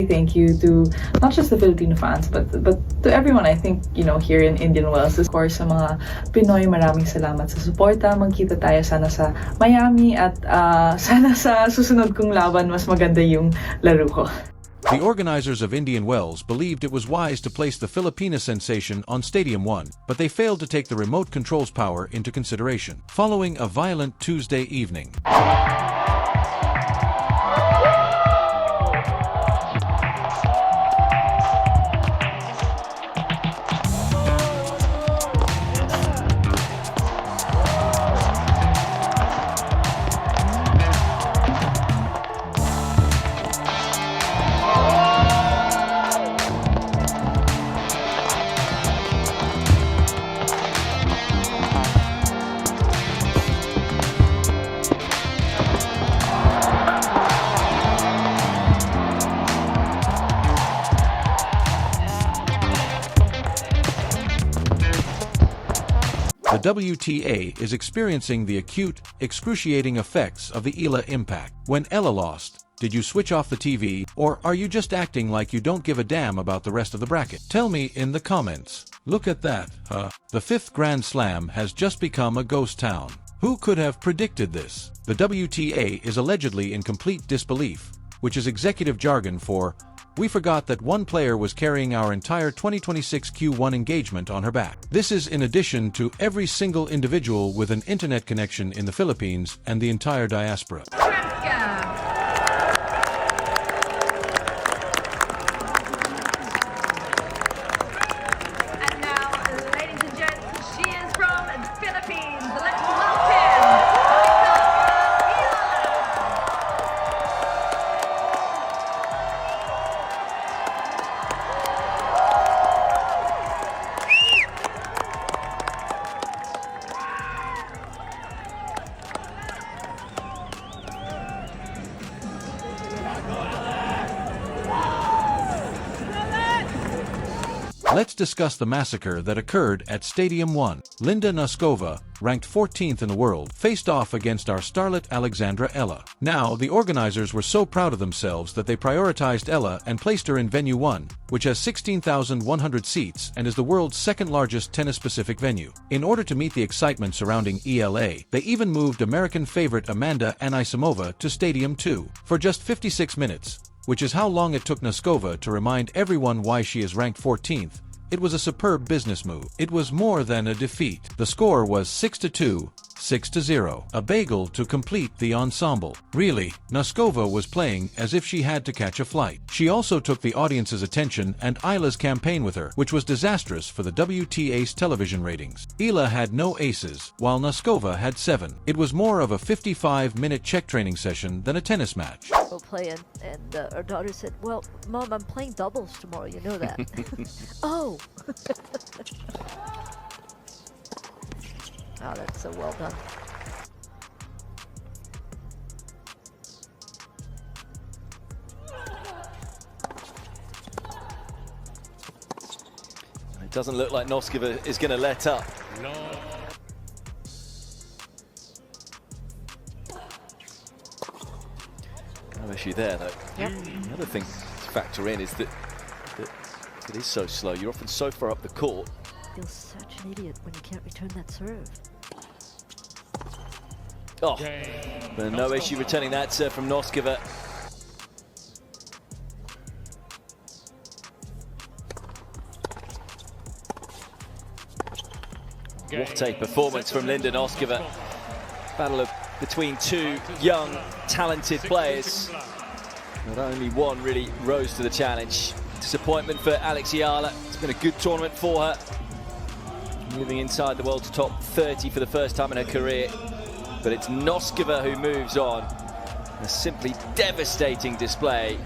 Thank you to not just the Filipino fans but to everyone. I think here in Indian Wells, of course, sa mga Pinoy, maraming salamat sa suporta. Magkita tayo sana sa Miami at sana sa susunod kong laban mas maganda yung laro ko. The organizers of Indian Wells believed it was wise to place the Filipina sensation on Stadium 1, but they failed to take the remote control's power into consideration, following a violent Tuesday evening. The WTA is experiencing the acute, excruciating effects of the Eala impact. When Eala lost, did you switch off the TV, or are you just acting like you don't give a damn about the rest of the bracket? Tell me in the comments. Look at that, huh? The 5th Grand Slam has just become a ghost town. Who could have predicted this? The WTA is allegedly in complete disbelief, which is executive jargon for, "We forgot that one player was carrying our entire 2026 Q1 engagement on her back." This is in addition to every single individual with an internet connection in the Philippines and the entire diaspora. And now, ladies and gents, she is from the Philippines. Let's welcome Eala. Let's discuss the massacre that occurred at Stadium 1. Linda Noskova, ranked 14th in the world, faced off against our starlet Alexandra Eala. Now, the organizers were so proud of themselves that they prioritized Eala and placed her in Venue 1, which has 16,100 seats and is the world's second-largest tennis-specific venue. In order to meet the excitement surrounding ELA, they even moved American favorite Amanda Anisimova to Stadium 2 for just 56 minutes. Which is how long it took Noskova to remind everyone why she is ranked 14th. It was a superb business move. It was more than a defeat. The score was 6-2, 6-0. A bagel to complete the ensemble. Really, Noskova was playing as if she had to catch a flight. She also took the audience's attention and Eala's campaign with her, which was disastrous for the WTA's television ratings. Eala had no aces, while Noskova had 7. It was more of a 55-minute check training session than a tennis match. We'll play, and our daughter said, "Well, Mom, I'm playing doubles tomorrow, you know that." Oh! Oh, that's so well done. It doesn't look like Noskova is going to let up. No. No issue there, though. Yep. The other thing to factor in is that it is so slow. You're often so far up the court. Feels such an idiot when you can't return that serve. Oh, but no issue returning that serve from Noskova. What a performance from Linda Noskova. Battle between two young, talented players. But only one really rose to the challenge. Disappointment for Alex Eala. It's been a good tournament for her. Moving inside the world's top 30 for the first time in her career. But it's Noskova who moves on. A simply devastating display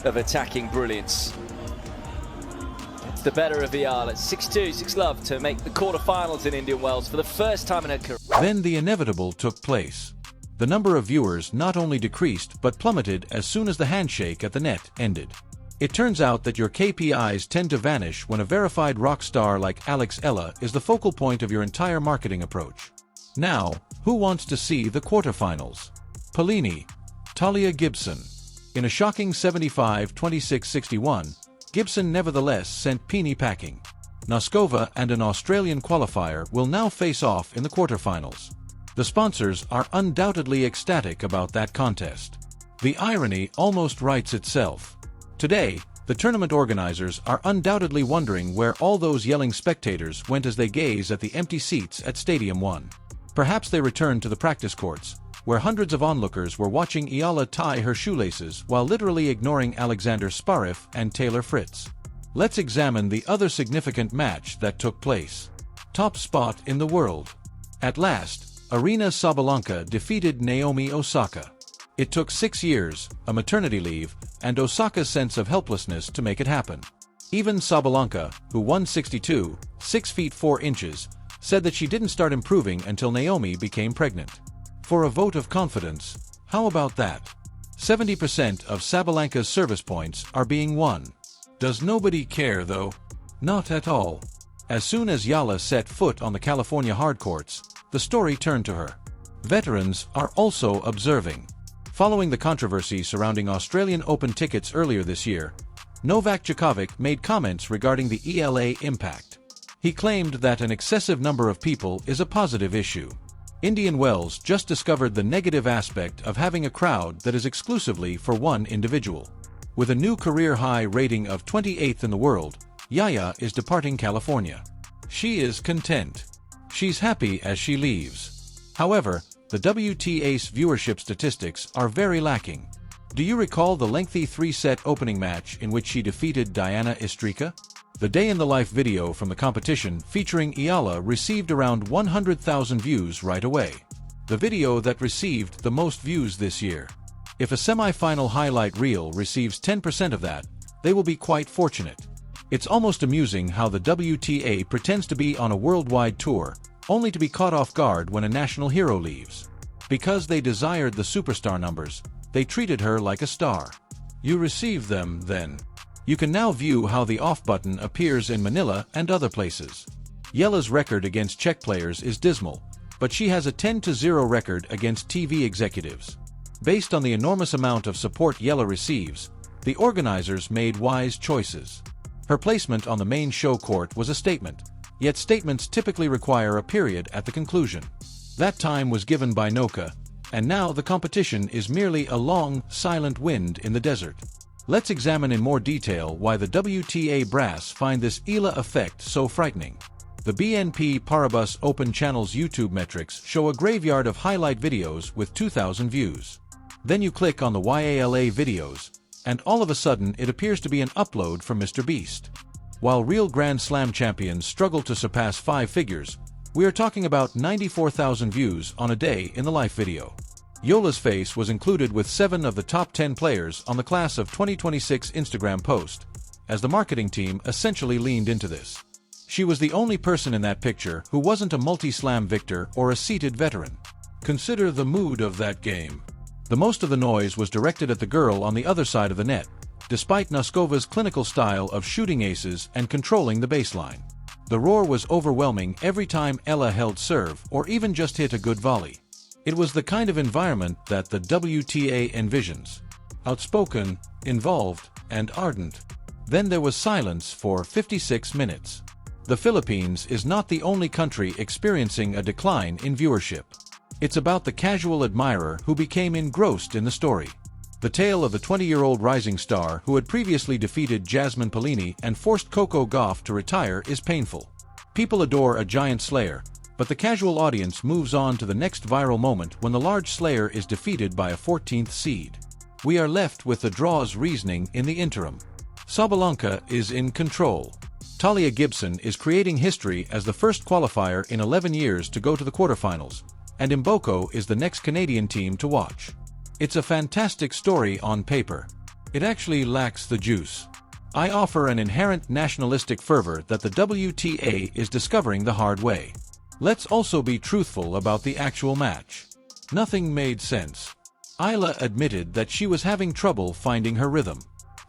of attacking brilliance. It's the better of Eala. 6-2, 6-love to make the quarterfinals in Indian Wells for the first time in her career. Then the inevitable took place. The number of viewers not only decreased but plummeted as soon as the handshake at the net ended. It turns out that your KPIs tend to vanish when a verified rock star like Alex Eala is the focal point of your entire marketing approach. Now, who wants to see the quarterfinals? Polini, Talia Gibson. In a shocking 75-26-61, Gibson nevertheless sent Peeny packing. Noskova and an Australian qualifier will now face off in the quarterfinals. The sponsors are undoubtedly ecstatic about that contest. The irony almost writes itself. Today, the tournament organizers are undoubtedly wondering where all those yelling spectators went as they gaze at the empty seats at Stadium 1. Perhaps they returned to the practice courts, where hundreds of onlookers were watching Eala tie her shoelaces while literally ignoring Alexander Zverev and Taylor Fritz. Let's examine the other significant match that took place. Top spot in the world. At last, Aryna Sabalenka defeated Naomi Osaka. It took 6 years, a maternity leave, and Osaka's sense of helplessness to make it happen. Even Sabalenka, who won 62, 6 feet 4 inches, said that she didn't start improving until Naomi became pregnant. For a vote of confidence, how about that? 70% of Sabalenka's service points are being won. Does nobody care though? Not at all. As soon as Eala set foot on the California hardcourts, the story turned to her. Veterans are also observing. Following the controversy surrounding Australian Open tickets earlier this year, Novak Djokovic made comments regarding the Eala impact. He claimed that an excessive number of people is a positive issue. Indian Wells just discovered the negative aspect of having a crowd that is exclusively for one individual. With a new career-high rating of 28th in the world, Yaya is departing California. She is content. She's happy as she leaves. However, the WTA's viewership statistics are very lacking. Do you recall the lengthy 3-set opening match in which she defeated Diana Istrika? The day-in-the-life video from the competition featuring Eala received around 100,000 views right away. The video that received the most views this year. If a semi-final highlight reel receives 10% of that, they will be quite fortunate. It's almost amusing how the WTA pretends to be on a worldwide tour, only to be caught off guard when a national hero leaves. Because they desired the superstar numbers, they treated her like a star. You receive them, then. You can now view how the off button appears in Manila and other places. Eala's record against Czech players is dismal, but she has a 10-0 record against TV executives. Based on the enormous amount of support Eala receives, the organizers made wise choices. Her placement on the main show court was a statement, yet statements typically require a period at the conclusion. That time was given by Noka, and now the competition is merely a long, silent wind in the desert. Let's examine in more detail why the WTA brass find this Eala effect so frightening. The BNP Paribas Open Channel's YouTube metrics show a graveyard of highlight videos with 2,000 views. Then you click on the Yala videos, and all of a sudden it appears to be an upload from Mr. Beast. While real Grand Slam champions struggle to surpass 5 figures, we are talking about 94,000 views on a day in the live video. Eala's face was included with 7 of the top 10 players on the Class of 2026 Instagram post, as the marketing team essentially leaned into this. She was the only person in that picture who wasn't a multi-slam victor or a seated veteran. Consider the mood of that game. The most of the noise was directed at the girl on the other side of the net, despite Noskova's clinical style of shooting aces and controlling the baseline. The roar was overwhelming every time Eala held serve or even just hit a good volley. It was the kind of environment that the WTA envisions. Outspoken, involved, and ardent. Then there was silence for 56 minutes. The Philippines is not the only country experiencing a decline in viewership. It's about the casual admirer who became engrossed in the story. The tale of the 20-year-old rising star who had previously defeated Jasmine Paolini and forced Coco Gauff to retire is painful. People adore a giant slayer, but the casual audience moves on to the next viral moment when the large slayer is defeated by a 14th seed. We are left with the draw's reasoning in the interim. Sabalenka is in control. Talia Gibson is creating history as the first qualifier in 11 years to go to the quarterfinals, and Mboko is the next Canadian team to watch. It's a fantastic story on paper. It actually lacks the juice. I offer an inherent nationalistic fervor that the WTA is discovering the hard way. Let's also be truthful about the actual match. Nothing made sense. Eala admitted that she was having trouble finding her rhythm.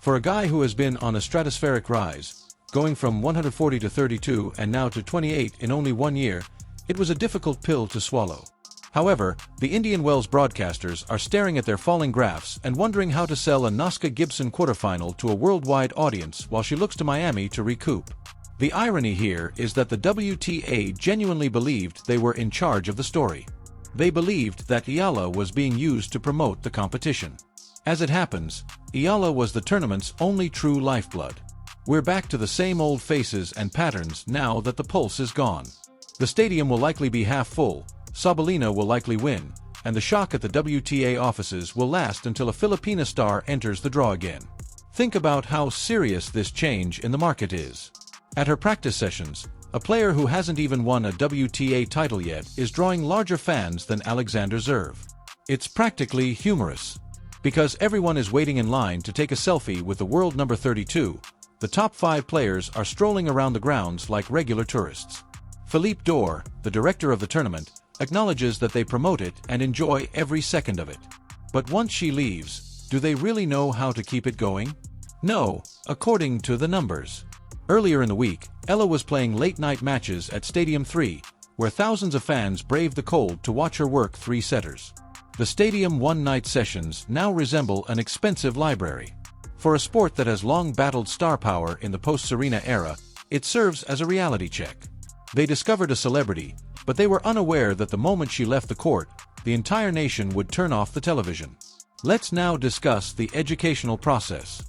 For a guy who has been on a stratospheric rise, going from 140 to 32 and now to 28 in only 1 year, it was a difficult pill to swallow. However, the Indian Wells broadcasters are staring at their falling graphs and wondering how to sell a Noska Gibson quarterfinal to a worldwide audience while she looks to Miami to recoup. The irony here is that the WTA genuinely believed they were in charge of the story. They believed that Eala was being used to promote the competition. As it happens, Eala was the tournament's only true lifeblood. We're back to the same old faces and patterns now that the pulse is gone. The stadium will likely be half full, Sabalina will likely win, and the shock at the WTA offices will last until a Filipina star enters the draw again. Think about how serious this change in the market is. At her practice sessions, a player who hasn't even won a WTA title yet is drawing larger fans than Alexander Zverev. It's practically humorous. Because everyone is waiting in line to take a selfie with the world number 32, the top 5 players are strolling around the grounds like regular tourists. Philippe Dor, the director of the tournament, acknowledges that they promote it and enjoy every second of it. But once she leaves, do they really know how to keep it going? No, according to the numbers. Earlier in the week, Eala was playing late-night matches at Stadium 3, where thousands of fans braved the cold to watch her work 3-setters. The Stadium one-night sessions now resemble an expensive library. For a sport that has long battled star power in the post-Serena era, it serves as a reality check. They discovered a celebrity, but they were unaware that the moment she left the court, the entire nation would turn off the television. Let's now discuss the educational process.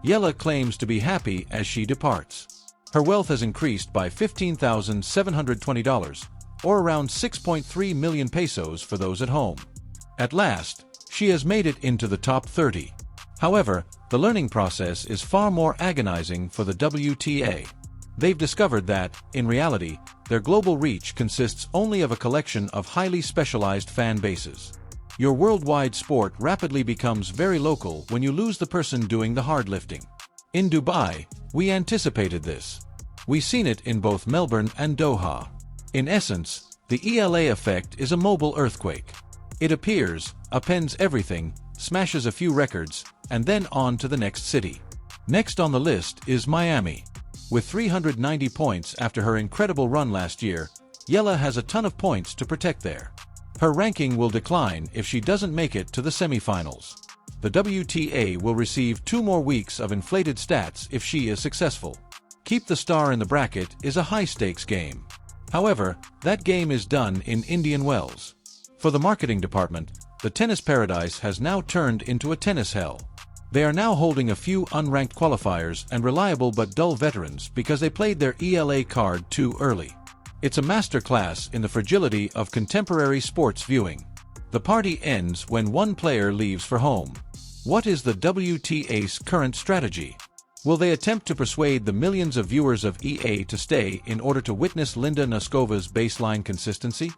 Eala claims to be happy as she departs. Her wealth has increased by $15,720, or around 6.3 million pesos for those at home. At last, she has made it into the top 30. However, the learning process is far more agonizing for the WTA. They've discovered that, in reality, their global reach consists only of a collection of highly specialized fan bases. Your worldwide sport rapidly becomes very local when you lose the person doing the hard lifting. In Dubai, we anticipated this. We've seen it in both Melbourne and Doha. In essence, the Eala effect is a mobile earthquake. It appears, appends everything, smashes a few records, and then on to the next city. Next on the list is Miami. With 390 points after her incredible run last year, Eala has a ton of points to protect there. Her ranking will decline if she doesn't make it to the semifinals. The WTA will receive 2 more weeks of inflated stats if she is successful. Keep the star in the bracket is a high-stakes game. However, that game is done in Indian Wells. For the marketing department, the tennis paradise has now turned into a tennis hell. They are now holding a few unranked qualifiers and reliable but dull veterans because they played their Eala card too early. It's a masterclass in the fragility of contemporary sports viewing. The party ends when one player leaves for home. What is the WTA's current strategy? Will they attempt to persuade the millions of viewers of EA to stay in order to witness Linda Noskova's baseline consistency?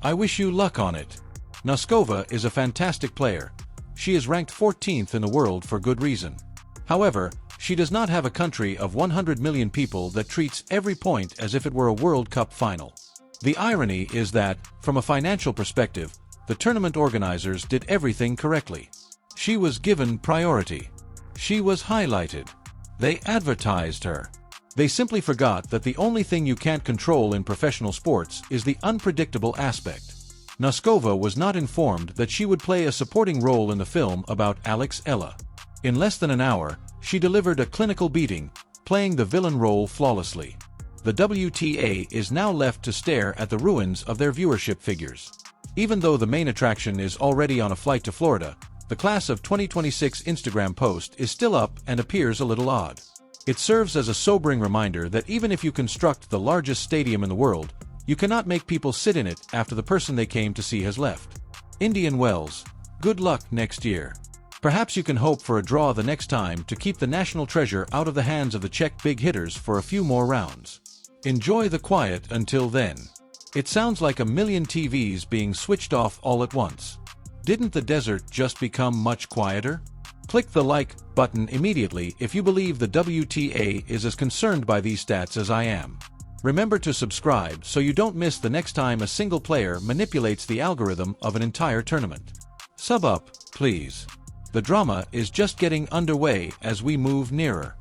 I wish you luck on it. Noskova is a fantastic player. She is ranked 14th in the world for good reason. However, she does not have a country of 100 million people that treats every point as if it were a World Cup final. The irony is that, from a financial perspective, the tournament organizers did everything correctly. She was given priority. She was highlighted. They advertised her. They simply forgot that the only thing you can't control in professional sports is the unpredictable aspect. Noskova was not informed that she would play a supporting role in the film about Alex Eala. In less than an hour, she delivered a clinical beating, playing the villain role flawlessly. The WTA is now left to stare at the ruins of their viewership figures. Even though the main attraction is already on a flight to Florida, the class of 2026 Instagram post is still up and appears a little odd. It serves as a sobering reminder that even if you construct the largest stadium in the world, you cannot make people sit in it after the person they came to see has left. Indian Wells, good luck next year. Perhaps you can hope for a draw the next time to keep the national treasure out of the hands of the Czech big hitters for a few more rounds. Enjoy the quiet until then. It sounds like a million TVs being switched off all at once. Didn't the desert just become much quieter? Click the like button immediately if you believe the WTA is as concerned by these stats as I am. Remember to subscribe so you don't miss the next time a single player manipulates the algorithm of an entire tournament. Sub up, please. The drama is just getting underway as we move nearer.